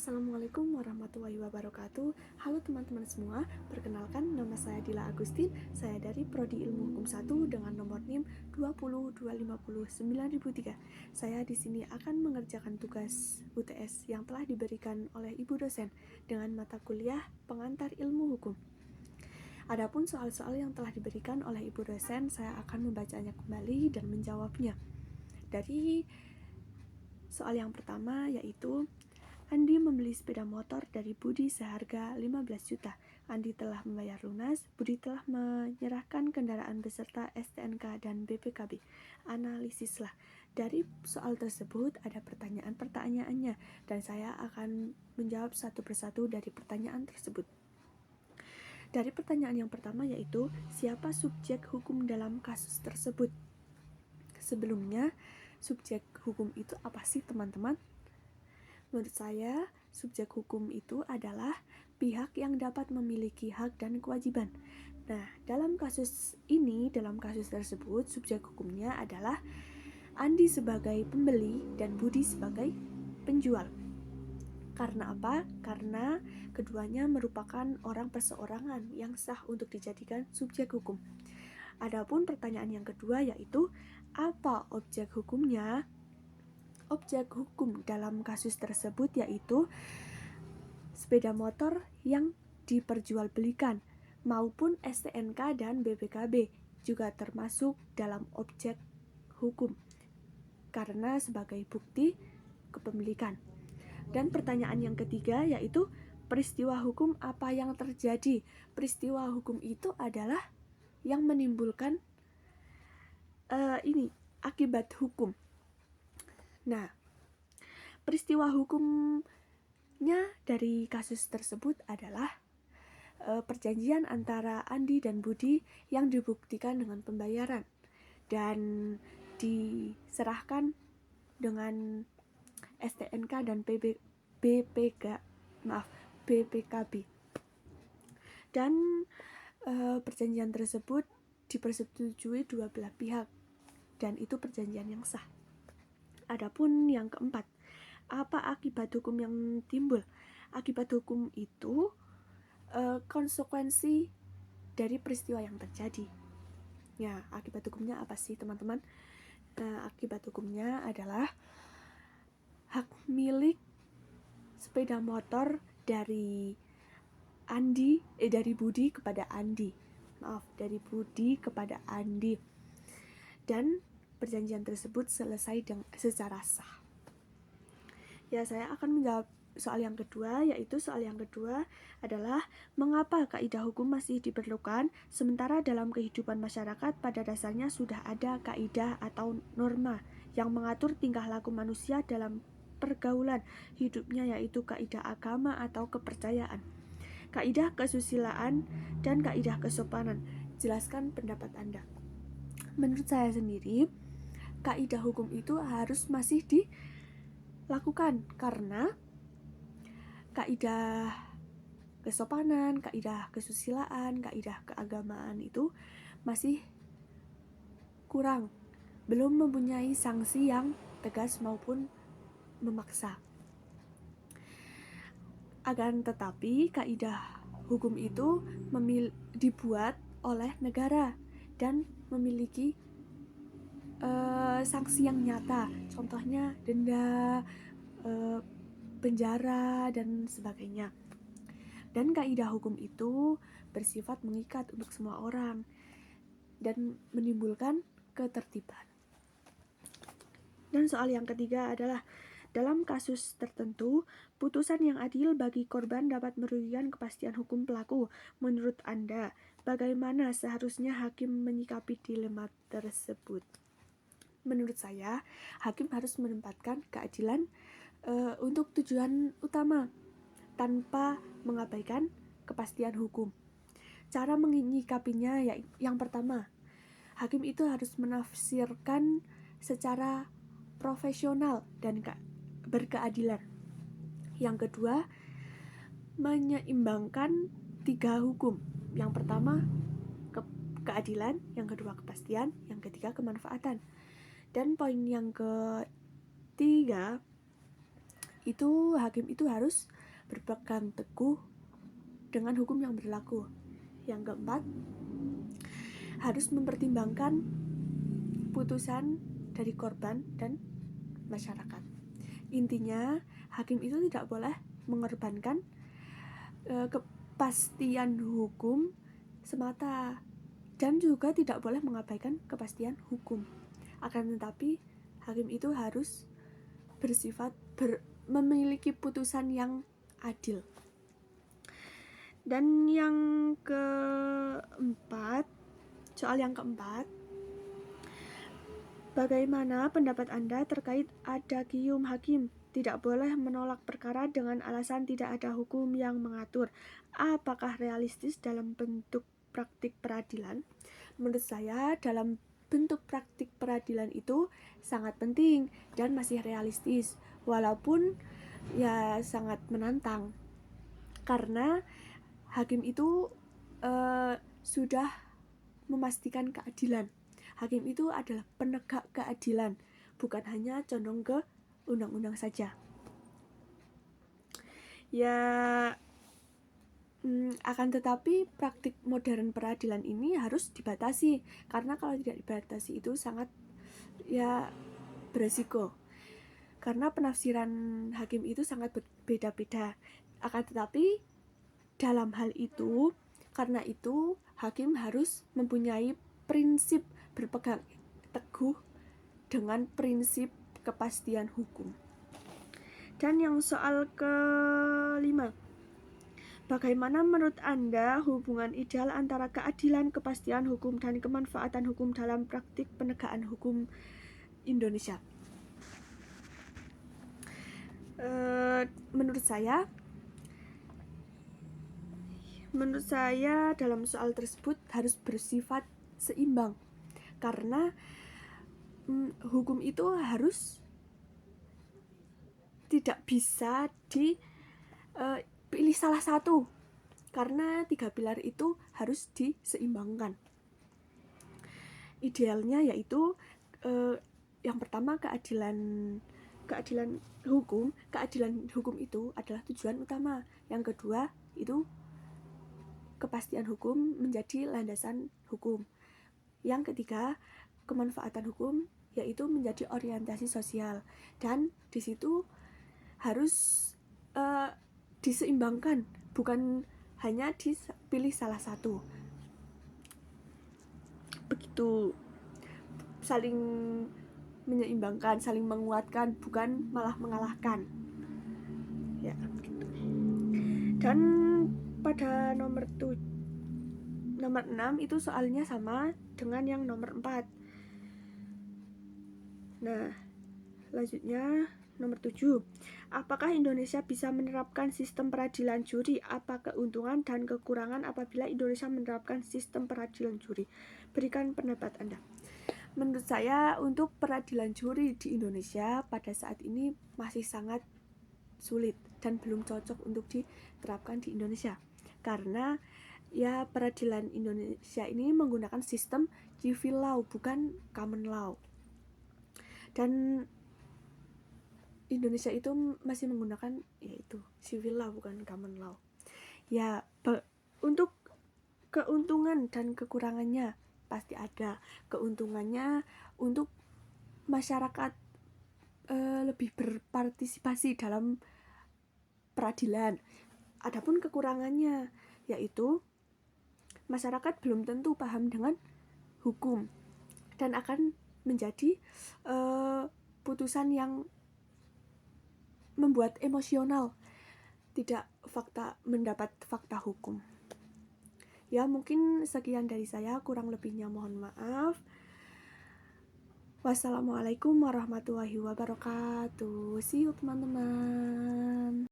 Assalamualaikum warahmatullahi wabarakatuh. Halo teman-teman semua, perkenalkan nama saya Dila Agustin. Saya dari Prodi Ilmu Hukum 1 dengan nomor NIM 202509003. Saya di sini akan mengerjakan tugas UTS yang telah diberikan oleh Ibu dosen dengan mata kuliah Pengantar Ilmu Hukum. Adapun soal-soal yang telah diberikan oleh Ibu dosen, saya akan membacanya kembali dan menjawabnya. Dari soal yang pertama yaitu Andi membeli sepeda motor dari Budi seharga 15 juta. Andi telah membayar lunas, Budi telah menyerahkan kendaraan beserta STNK dan BPKB. Analisislah. Dari soal tersebut ada pertanyaan-pertanyaannya dan saya akan menjawab satu persatu dari pertanyaan tersebut. Dari pertanyaan yang pertama yaitu, siapa subjek hukum dalam kasus tersebut? Sebelumnya, subjek hukum itu apa sih teman-teman? Menurut saya, subjek hukum itu adalah pihak yang dapat memiliki hak dan kewajiban. Nah, dalam kasus tersebut, subjek hukumnya adalah Andi sebagai pembeli dan Budi sebagai penjual. Karena apa? Karena keduanya merupakan orang perseorangan yang sah untuk dijadikan subjek hukum. Adapun pertanyaan yang kedua yaitu, apa objek hukumnya? Objek hukum dalam kasus tersebut yaitu sepeda motor yang diperjualbelikan maupun STNK dan BPKB juga termasuk dalam objek hukum karena sebagai bukti kepemilikan. Dan pertanyaan yang ketiga yaitu, peristiwa hukum apa yang terjadi? Peristiwa hukum itu adalah yang menimbulkan akibat hukum. Nah, peristiwa hukumnya dari kasus tersebut adalah perjanjian antara Andi dan Budi yang dibuktikan dengan pembayaran dan diserahkan dengan STNK dan BPKB. Dan perjanjian tersebut dipersetujui dua belah pihak dan itu perjanjian yang sah. Adapun yang keempat, apa akibat hukum yang timbul? Akibat hukum itu konsekuensi dari peristiwa yang terjadi. Ya, akibat hukumnya apa sih teman-teman? Akibat hukumnya adalah hak milik sepeda motor dari Budi kepada Andi. Dari Budi kepada Andi. Dan perjanjian tersebut selesai secara sah. Ya, saya akan menjawab soal yang kedua, yaitu soal yang kedua adalah mengapa kaidah hukum masih diperlukan sementara dalam kehidupan masyarakat pada dasarnya sudah ada kaidah atau norma yang mengatur tingkah laku manusia dalam pergaulan hidupnya, yaitu kaidah agama atau kepercayaan, kaidah kesusilaan, dan kaidah kesopanan. Jelaskan pendapat Anda. Menurut saya sendiri, kaidah hukum itu harus masih dilakukan karena kaidah kesopanan, kaidah kesusilaan, kaidah keagamaan itu masih kurang, belum mempunyai sanksi yang tegas maupun memaksa. Akan tetapi kaidah hukum itu dibuat oleh negara dan memiliki sanksi yang nyata, contohnya denda, penjara, dan sebagainya. Dan kaidah hukum itu bersifat mengikat untuk semua orang dan menimbulkan ketertiban. Dan soal yang ketiga adalah, dalam kasus tertentu, putusan yang adil bagi korban dapat merugikan kepastian hukum pelaku. Menurut Anda, bagaimana seharusnya hakim menyikapi dilema tersebut? Menurut saya, hakim harus menempatkan keadilan untuk tujuan utama tanpa mengabaikan kepastian hukum. Cara menyikapinya yang pertama, hakim itu harus menafsirkan secara profesional dan berkeadilan. Yang kedua, menyeimbangkan tiga hukum. Yang pertama, keadilan, yang kedua kepastian, yang ketiga kemanfaatan. Dan poin yang ketiga hakim itu harus berpegang teguh dengan hukum yang berlaku. Yang keempat, harus mempertimbangkan putusan dari korban dan masyarakat. Intinya, hakim itu tidak boleh mengorbankan kepastian hukum semata, dan juga tidak boleh mengabaikan kepastian hukum. Akan tetapi, hakim itu harus bersifat memiliki putusan yang adil. Dan yang keempat, soal yang keempat, bagaimana pendapat Anda terkait adagium hakim? Tidak boleh menolak perkara dengan alasan tidak ada hukum yang mengatur. Apakah realistis dalam bentuk praktik peradilan? Menurut saya, dalam bentuk praktik peradilan itu sangat penting dan masih realistis, walaupun ya sangat menantang, karena hakim itu sudah memastikan keadilan. Hakim itu adalah penegak keadilan, bukan hanya condong ke undang-undang saja. Ya, akan tetapi praktik modern peradilan ini harus dibatasi, karena kalau tidak dibatasi itu sangat beresiko, karena penafsiran hakim itu sangat berbeda-beda. Akan tetapi dalam hal itu, karena itu hakim harus mempunyai prinsip berpegang teguh dengan prinsip kepastian hukum. Dan yang soal kelima, bagaimana menurut Anda hubungan ideal antara keadilan, kepastian hukum, dan kemanfaatan hukum dalam praktik penegakan hukum Indonesia? Menurut saya dalam soal tersebut harus bersifat seimbang, karena hukum itu harus tidak bisa dipilih salah satu, karena 3 pilar itu harus diseimbangkan. Idealnya yaitu yang pertama keadilan hukum. Keadilan hukum itu adalah tujuan utama. Yang kedua itu kepastian hukum menjadi landasan hukum. Yang ketiga, kemanfaatan hukum, yaitu menjadi orientasi sosial, dan di situ harus diseimbangkan, bukan hanya dipilih salah satu. Begitu, saling menyeimbangkan, saling menguatkan, bukan malah mengalahkan. Ya, begitu. Dan pada nomor 6 itu soalnya sama dengan yang nomor 4. Nah, selanjutnya nomor 7. Apakah Indonesia bisa menerapkan sistem peradilan juri? Apa keuntungan dan kekurangan apabila Indonesia menerapkan sistem peradilan juri? Berikan pendapat Anda. Menurut saya, untuk peradilan juri di Indonesia pada saat ini masih sangat sulit dan belum cocok untuk diterapkan di Indonesia, karena ya peradilan Indonesia ini menggunakan sistem civil law, bukan common law, dan Indonesia itu masih menggunakan yaitu civil law, bukan common law. Ya, untuk keuntungan dan kekurangannya pasti ada. Keuntungannya untuk masyarakat lebih berpartisipasi dalam peradilan. Adapun kekurangannya yaitu masyarakat belum tentu paham dengan hukum dan akan menjadi putusan yang membuat emosional, tidak mendapat fakta hukum. Ya, mungkin sekian dari saya, kurang lebihnya mohon maaf. Wassalamualaikum warahmatullahi wabarakatuh. See you teman-teman.